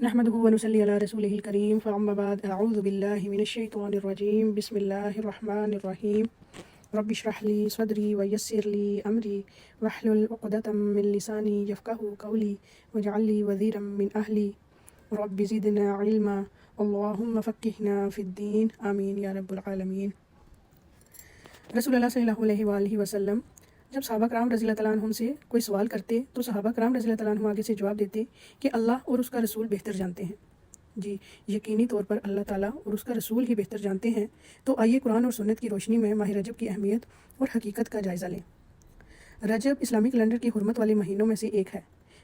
نحمده ونصلي على رسوله الكريم فأما بعد أعوذ بالله من الشيطان الرجيم بسم الله الرحمن الرحيم رب اشرح لي صدري ويسر لي أمري واحلل عقدة من لساني يفقهوا قولي واجعل لي وزيرا من أهلي رب زدنا علما اللهم فقهنا في الدين آمين يا رب العالمين۔ رسول اللہ صلی اللہ علیہ وآلہ وسلم جب صحابہ کرام رضی اللہ تعالیٰ عنہم سے کوئی سوال کرتے تو صحابہ کرام رضی اللہ تعالیٰ عنہم آگے سے جواب دیتے کہ اللہ اور اس کا رسول بہتر جانتے ہیں۔ جی یقینی طور پر اللہ تعالیٰ اور اس کا رسول ہی بہتر جانتے ہیں۔ تو آئیے قرآن اور سنت کی روشنی میں ماہ رجب کی اہمیت اور حقیقت کا جائزہ لیں۔ رجب اسلامی کیلنڈر کی حرمت والے مہینوں میں سے ایک ہے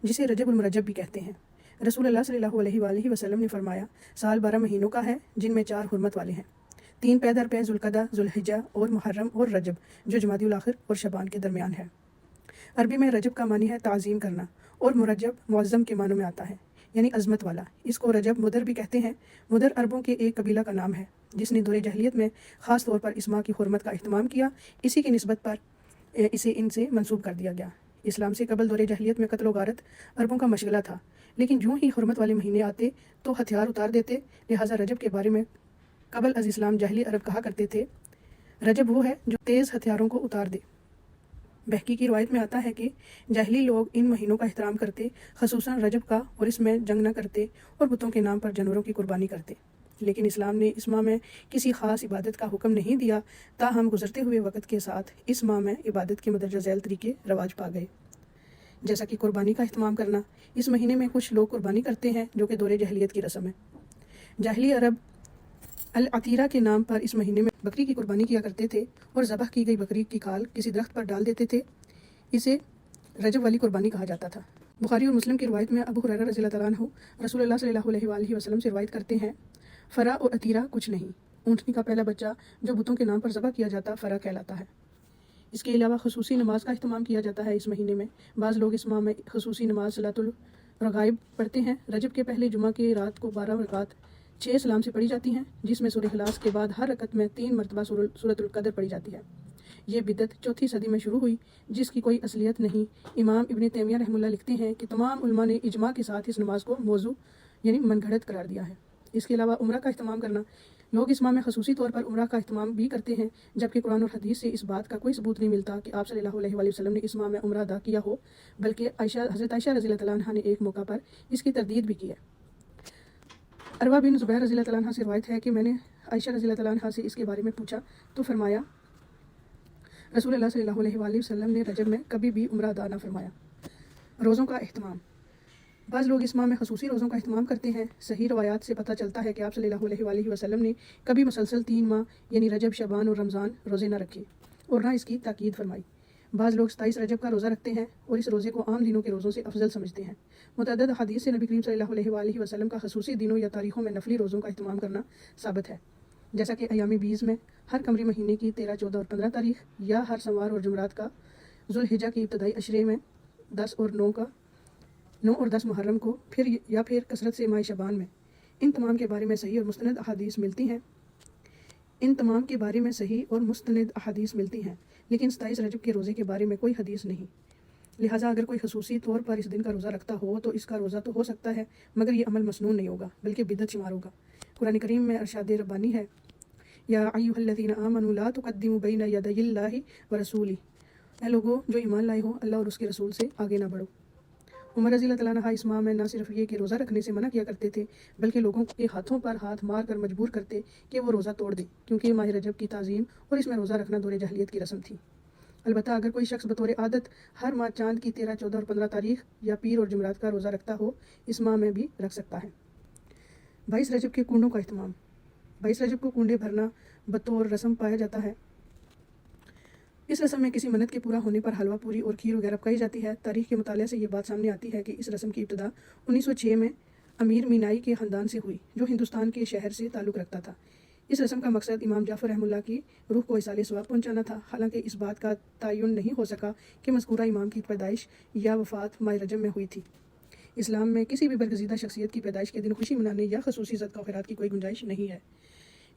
جسے رجب المرجب بھی کہتے ہیں۔ رسول اللہ صلی اللہ علیہ وآلہ وسلم نے فرمایا سال 12 مہینوں کا ہے جن میں 4 حرمت والے ہیں، 3 پے در پے ذوالقعدہ، ذوالحجہ اور محرم اور رجب جو جمادی الاخر اور شعبان کے درمیان ہے۔ عربی میں رجب کا معنی ہے تعظیم کرنا اور مرجب معظم کے معنوں میں آتا ہے یعنی عظمت والا۔ اس کو رجب مدر بھی کہتے ہیں۔ مدر عربوں کے ایک قبیلہ کا نام ہے جس نے دور جاہلیت میں خاص طور پر اس ماہ کی حرمت کا اہتمام کیا، اسی کی نسبت پر اسے ان سے منسوب کر دیا گیا۔ اسلام سے قبل دور جاہلیت میں قتل و غارت عربوں کا مشغلہ تھا، لیکن جو ہی حرمت والے مہینے آتے تو ہتھیار اتار دیتے، لہٰذا رجب کے بارے میں قبل از اسلام جاہلی عرب کہا کرتے تھے رجب وہ ہے جو تیز ہتھیاروں کو اتار دے۔ بہقی کی روایت میں آتا ہے کہ جاہلی لوگ ان مہینوں کا احترام کرتے، خصوصاً رجب کا، اور اس میں جنگ نہ کرتے اور بتوں کے نام پر جانوروں کی قربانی کرتے۔ لیکن اسلام نے اس ماہ میں کسی خاص عبادت کا حکم نہیں دیا، تاہم گزرتے ہوئے وقت کے ساتھ اس ماہ میں عبادت کے مندرجہ ذیل طریقے رواج پا گئے، جیسا کہ قربانی کا اہتمام کرنا۔ اس مہینے میں کچھ لوگ قربانی کرتے ہیں جو کہ دور جاہلیت کی رسم ہے۔ جاہلی عرب العتیرہ کے نام پر اس مہینے میں بکری کی قربانی کیا کرتے تھے اور ذبح کی گئی بکری کی کھال کسی درخت پر ڈال دیتے تھے، اسے رجب والی قربانی کہا جاتا تھا۔ بخاری اور مسلم کی روایت میں ابو ہریرہ رضی اللہ تعالیٰ عنہ رسول اللہ صلی اللہ علیہ وآلہ وسلم سے روایت کرتے ہیں فرا اور عتیرہ کچھ نہیں، اونٹنی کا پہلا بچہ جو بتوں کے نام پر ذبح کیا جاتا فرا کہلاتا ہے۔ اس کے علاوہ خصوصی نماز کا اہتمام کیا جاتا ہے اس مہینے میں۔ بعض لوگ اس ماہ میں خصوصی نماز صلاۃ الرغائب پڑھتے ہیں۔ رجب کے پہلے جمعہ کی رات کو 12 رکعات 6 سلام سے پڑھی جاتی ہیں، جس میں سورہ اخلاص کے بعد ہر رکعت میں 3 مرتبہ سورۃ القدر پڑھی جاتی ہے۔ یہ بدعت 4 صدی میں شروع ہوئی جس کی کوئی اصلیت نہیں۔ امام ابن تیمیہ رحمہ اللہ لکھتے ہیں کہ تمام علماء نے اجماع کے ساتھ اس نماز کو موضوع یعنی من گھڑت قرار دیا ہے۔ اس کے علاوہ عمرہ کا اہتمام کرنا، لوگ اس ماہ میں خصوصی طور پر عمرہ کا اہتمام بھی کرتے ہیں، جبکہ قرآن اور حدیث سے اس بات کا کوئی ثبوت نہیں ملتا کہ آپ صلی اللہ علیہ وآلہ وسلم نے اس ماہ میں عمرہ ادا کیا ہو، بلکہ حضرت عائشہ رضی اللہ تعالیٰ عنہ نے ایک موقع پر اس کی تردید بھی کی ہے۔ عروہ بن زبیر رضی اللہ تعالیٰ عنہ سے روایت ہے کہ میں نے عائشہ رضی اللہ تعالیٰ عنہ سے اس کے بارے میں پوچھا تو فرمایا رسول اللہ صلی اللہ علیہ وآلہ وسلم نے رجب میں کبھی بھی عمرہ ادا نہ فرمایا۔ روزوں کا اہتمام، بعض لوگ اس ماہ میں خصوصی روزوں کا اہتمام کرتے ہیں۔ صحیح روایات سے پتہ چلتا ہے کہ آپ صلی اللہ علیہ وآلہ وسلم نے کبھی مسلسل 3 ماہ یعنی رجب، شعبان اور رمضان روزے نہ رکھے اور نہ اس کی تاکید فرمائی۔ بعض لوگ 27 رجب کا روزہ رکھتے ہیں اور اس روزے کو عام دنوں کے روزوں سے افضل سمجھتے ہیں۔ متعدد حدیث سے نبی کریم صلی اللہ علیہ وآلہ وسلم کا خصوصی دنوں یا تاریخوں میں نفلی روزوں کا اہتمام کرنا ثابت ہے، جیسا کہ ایام بیز میں ہر قمری مہینے کی 13، 14 اور 15 تاریخ، یا ہر سوار اور جمعرات کا، ذوالحجہ کی ابتدائی عشرے میں 10 اور 9 اور 10 محرم کو، پھر کثرت سے ماہ شعبان میں۔ ان تمام کے بارے میں صحیح اور مستند احادیث ملتی ہیں، لیکن 27 رجب کے روزے کے بارے میں کوئی حدیث نہیں۔ لہٰذا اگر کوئی خصوصی طور پر اس دن کا روزہ رکھتا ہو تو اس کا روزہ تو ہو سکتا ہے، مگر یہ عمل مسنون نہیں ہوگا بلکہ بدعت شمار ہوگا۔ قرآن کریم میں ارشاد ربانی ہے یا ایھا الذین آمنوا لا تقدموا بین یدی اللہ ورسولہ، اے لوگو جو ایمان لائے ہو اللہ اور اس کے رسول سے آگے نہ بڑھو۔ عمر رضی اللہ تعالیٰ عنہ اس ماہ میں نہ صرف یہ کہ روزہ رکھنے سے منع کیا کرتے تھے بلکہ لوگوں کے ہاتھوں پر ہاتھ مار کر مجبور کرتے کہ وہ روزہ توڑ دیں، کیونکہ ماہ رجب کی تعظیم اور اس میں روزہ رکھنا دور جاہلیت کی رسم تھی۔ البتہ اگر کوئی شخص بطور عادت ہر ماہ چاند کی 13، 14 اور 15 تاریخ یا پیر اور جمعرات کا روزہ رکھتا ہو، اس ماہ میں بھی رکھ سکتا ہے۔ 22 رجب کے کنڈوں کا اہتمام، 22 رجب کو کنڈے بھرنا بطور رسم پایا جاتا ہے۔ اس رسم میں کسی منت کے پورا ہونے پر حلوہ پوری اور کھیر وغیرہ پکائی جاتی ہے۔ تاریخ کے مطالعے سے یہ بات سامنے آتی ہے کہ اس رسم کی ابتدا 1906 میں امیر مینائی کے خاندان سے ہوئی جو ہندوستان کے شہر سے تعلق رکھتا تھا۔ اس رسم کا مقصد امام جعفر رحمہ اللہ کی روح کو ایصال ثواب پہنچانا تھا، حالانکہ اس بات کا تعین نہیں ہو سکا کہ مذکورہ امام کی پیدائش یا وفات ماہ رجب میں ہوئی تھی۔ اسلام میں کسی بھی برگزیدہ شخصیت کی پیدائش کے دن خوشی منانے یا خصوصی صدقہ و خیرات کی کوئی گنجائش نہیں ہے۔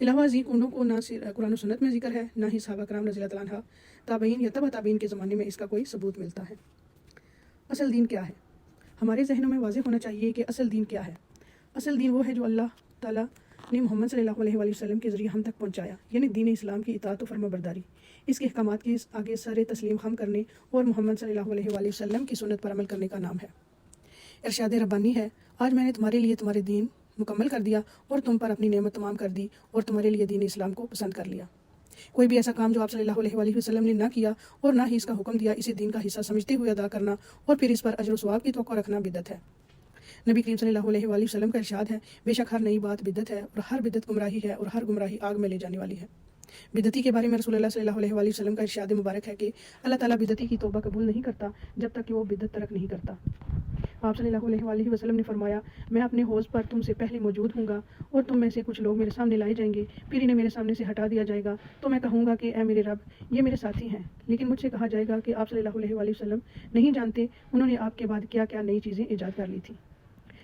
علاوہ ازیں کنڈوں کو نہ قرآن و سنت میں ذکر ہے، نہ ہی صحابہ کرام رضی اللہ تعالیٰ عنہ، تابعین یا تبع تابعین کے زمانے میں اس کا کوئی ثبوت ملتا ہے۔ اصل دین کیا ہے؟ ہمارے ذہنوں میں واضح ہونا چاہیے کہ اصل دین کیا ہے۔ اصل دین وہ ہے جو اللہ تعالیٰ نے محمد صلی اللہ علیہ وآلہ وسلم کے ذریعے ہم تک پہنچایا، یعنی دین اسلام کی اطاعت و فرما برداری، اس کے احکامات کے آگے سر تسلیم خم کرنے اور محمد صلی اللہ علیہ وآلہ وسلم کی سنت پر عمل کرنے کا نام ہے۔ ارشاد ربانی ہے، آج میں نے تمہارے لیے تمہارے دین مکمل کر دیا اور تم پر اپنی نعمت تمام کر دی اور تمہارے لیے دین اسلام کو پسند کر لیا۔ کوئی بھی ایسا کام جو آپ صلی اللہ علیہ وآلہ وسلم نے نہ کیا اور نہ ہی اس کا حکم دیا، اسے دین کا حصہ سمجھتے ہوئے ادا کرنا اور پھر اس پر اجر و ثواب کی توقع رکھنا بدعت ہے۔ نبی کریم صلی اللہ علیہ وآلہ وسلم کا ارشاد ہے، بے شک ہر نئی بات بدعت ہے اور ہر بدعت گمراہی ہے اور ہر گمراہی آگ میں لے جانے والی ہے۔ بدعتی کے بارے میں رسول اللہ صلی اللہ علیہ وآلہ وسلم کا ارشاد مبارک ہے کہ اللہ تعالیٰ بدعتی کی توبہ قبول نہیں کرتا جب تک کہ وہ بدعت ترک نہیں کرتا۔ آپ صلی اللہ علیہ وآلہ وسلم نے فرمایا، میں اپنے حوض پر تم سے پہلے موجود ہوں گا اور تم میں سے کچھ لوگ میرے سامنے لائے جائیں گے، پھر انہیں میرے سامنے سے ہٹا دیا جائے گا تو میں کہوں گا کہ اے میرے رب، یہ میرے ساتھی ہیں، لیکن مجھ سے کہا جائے گا کہ آپ صلی اللہ علیہ وآلہ وسلم نہیں جانتے انہوں نے آپ کے بعد کیا کیا نئی چیزیں ایجاد کر لی تھیں۔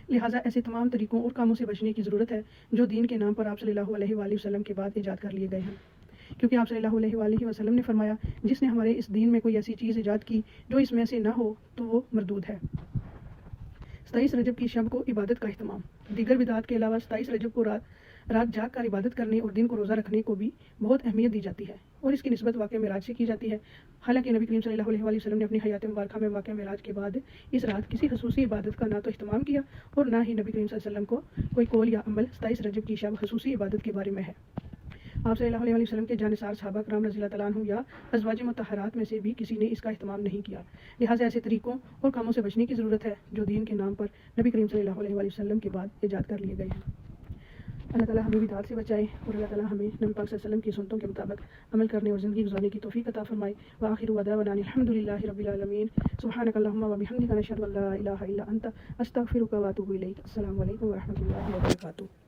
لہٰذا ایسے تمام طریقوں اور کاموں سے بچنے کی ضرورت ہے جو دین کے نام پر آپ صلی اللہ علیہ وآلہ وسلم کے بعد ایجاد کر لیے گئے ہیں، کیونکہ آپ صلی اللہ علیہ وآلہ وسلم نے فرمایا، جس نے ہمارے اس دین میں کوئی ایسی چیز ایجاد کی جو اس میں سے نہ ہو تو وہ مردود ہے۔ 27 رجب کی شب کو عبادت کا اہتمام۔ دیگر بدعات کے علاوہ 27 رجب کو رات جاگ کر عبادت کرنے اور دن کو روزہ رکھنے کو بھی بہت اہمیت دی جاتی ہے اور اس کی نسبت واقعہ معراج سے کی جاتی ہے۔ حالانکہ نبی کریم صلی اللہ علیہ وآلہ وسلم نے اپنی حیات مبارکہ میں واقعہ معراج کے بعد اس رات کسی خصوصی عبادت کا نہ تو اہتمام کیا اور نہ ہی نبی کریم صلی اللہ علیہ وسلم کو کوئی قول یا عمل 27 رجب کی شب خصوصی عبادت کے بارے میں ہے۔ آپ صلی اللہ علیہ وآلہ وسلم کے جانثار صحابہ کرام رضی اللہ تعالیٰ عنہ یا ازواج مطہرات میں سے بھی کسی نے اس کا اہتمام نہیں کیا۔ لہٰذا ایسے طریقوں اور کاموں سے بچنے کی ضرورت ہے جو دین کے نام پر نبی کریم صلی اللہ علیہ وآلہ وسلم کے بعد ایجاد کر لیے گئے ہیں۔ اللہ تعالیٰ ہمیں بدعات سے بچائے اور اللہ تعالیٰ ہمیں نبی پاک صلی اللہ علیہ وسلم کی سنتوں کے مطابق عمل کرنے اور زندگی گزارنے کی توفیق عطا فرمائے۔ وآخر دعوانا الحمد للہ رب العالمین۔ سبحانک اللہم وبحمدک، نشہد ان لا الہ الا انت، استغفرک واتوب الیک۔ السلام علیکم ورحمۃ اللہ وبرکاتہ۔